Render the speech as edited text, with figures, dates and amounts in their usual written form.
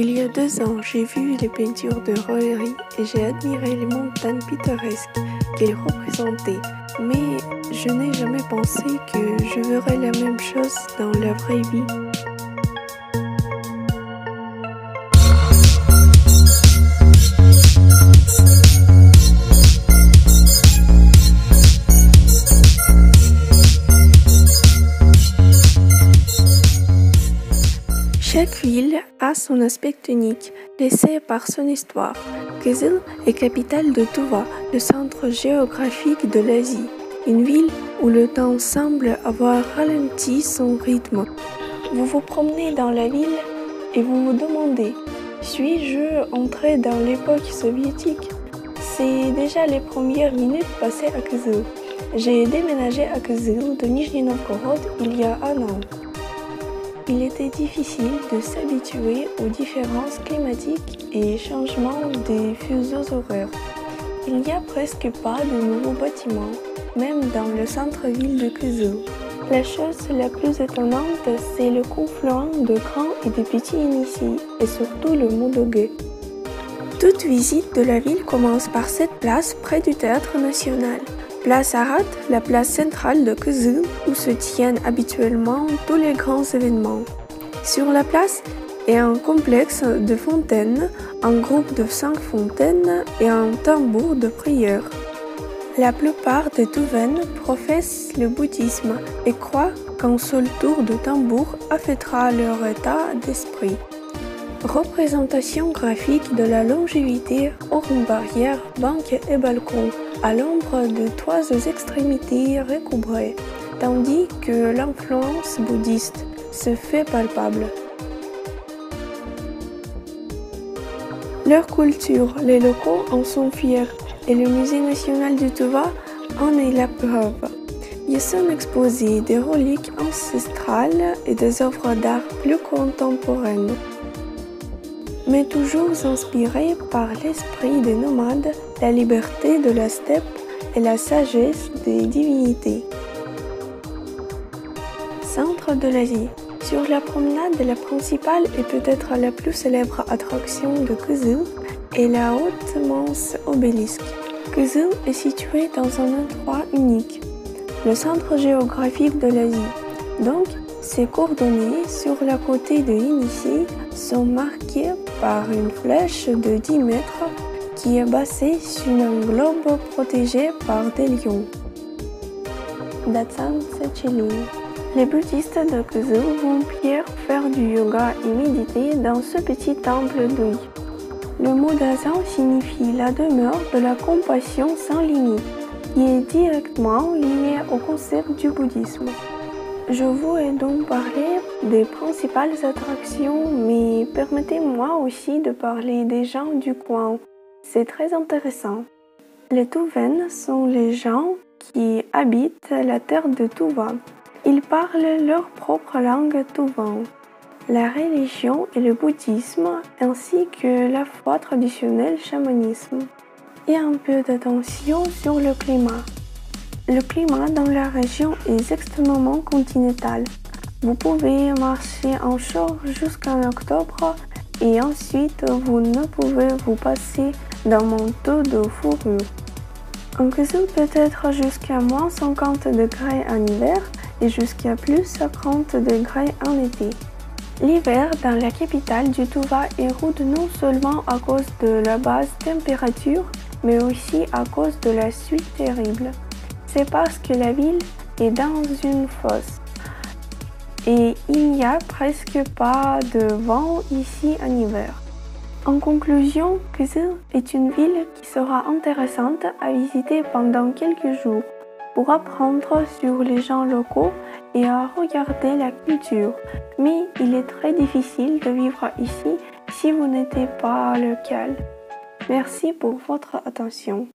Il y a 2 ans, j'ai vu les peintures de Roheri et j'ai admiré les montagnes pittoresques qu'il représentait. Mais je n'ai jamais pensé que je verrais la même chose dans la vraie vie. Chaque ville a son aspect unique, laissé par son histoire. Kızıl est capitale de Tuva, le centre géographique de l'Asie, une ville où le temps semble avoir ralenti son rythme. Vous vous promenez dans la ville et vous vous demandez, suis-je entré dans l'époque soviétique? C'est déjà les premières minutes passées à Kızıl. J'ai déménagé à Kızıl de Nijni Novgorod il y a 1 an. Il était difficile de s'habituer aux différences climatiques et changements des fuseaux horaires. Il n'y a presque pas de nouveaux bâtiments, même dans le centre-ville de Kızıl. La chose la plus étonnante, c'est le confluent de grands et de petits initiés, et surtout le Mudoge. Toute visite de la ville commence par cette place près du Théâtre National. Place Arat, la place centrale de Kızıl, où se tiennent habituellement tous les grands événements. Sur la place est un complexe de fontaines, un groupe de 5 fontaines et un tambour de prière. La plupart des Tuvens professent le bouddhisme et croient qu'un seul tour de tambour affectera leur état d'esprit. Représentation graphique de la longévité hors une barrière, banque et balcon, à l'ombre de 3 extrémités recouvrées, tandis que l'influence bouddhiste se fait palpable. Leur culture, les locaux en sont fiers, et le Musée national du Tuva en est la preuve. Y sont exposées des reliques ancestrales et des œuvres d'art plus contemporaines, mais toujours inspirés par l'esprit des nomades, la liberté de la steppe et la sagesse des divinités. Centre de l'Asie. Sur la promenade, la principale et peut-être la plus célèbre attraction de Kızıl est la haute mince obélisque. Kızıl est situé dans un endroit unique, le centre géographique de l'Asie. Donc, ses coordonnées sur la côté de l'initié sont marquées par une flèche de 10 mètres qui est basée sur un globe protégé par des lions. Datsan Seçili. Les bouddhistes de Kızıl vont faire du yoga et méditer dans ce petit temple d'Uy. Le mot Datsan signifie la demeure de la compassion sans limite, qui est directement liée au concept du bouddhisme. Je vous ai donc parlé des principales attractions, mais permettez-moi aussi de parler des gens du coin. C'est très intéressant. Les Tuvens sont les gens qui habitent la terre de Tuva. Ils parlent leur propre langue tuvan. La religion est le bouddhisme ainsi que la foi traditionnelle chamanisme. Et un peu d'attention sur le climat. Le climat dans la région est extrêmement continental. Vous pouvez marcher en short jusqu'en octobre et ensuite vous ne pouvez vous passer d'un manteau de fourrure. En Kızıl peut être jusqu'à moins 50 degrés en hiver et jusqu'à plus 50 degrés en été. L'hiver dans la capitale du Tuva est rude non seulement à cause de la basse température, mais aussi à cause de la suie terrible. C'est parce que la ville est dans une fosse. Et il n'y a presque pas de vent ici en hiver. En conclusion, Kızıl est une ville qui sera intéressante à visiter pendant quelques jours pour apprendre sur les gens locaux et à regarder la culture. Mais il est très difficile de vivre ici si vous n'êtes pas local. Merci pour votre attention.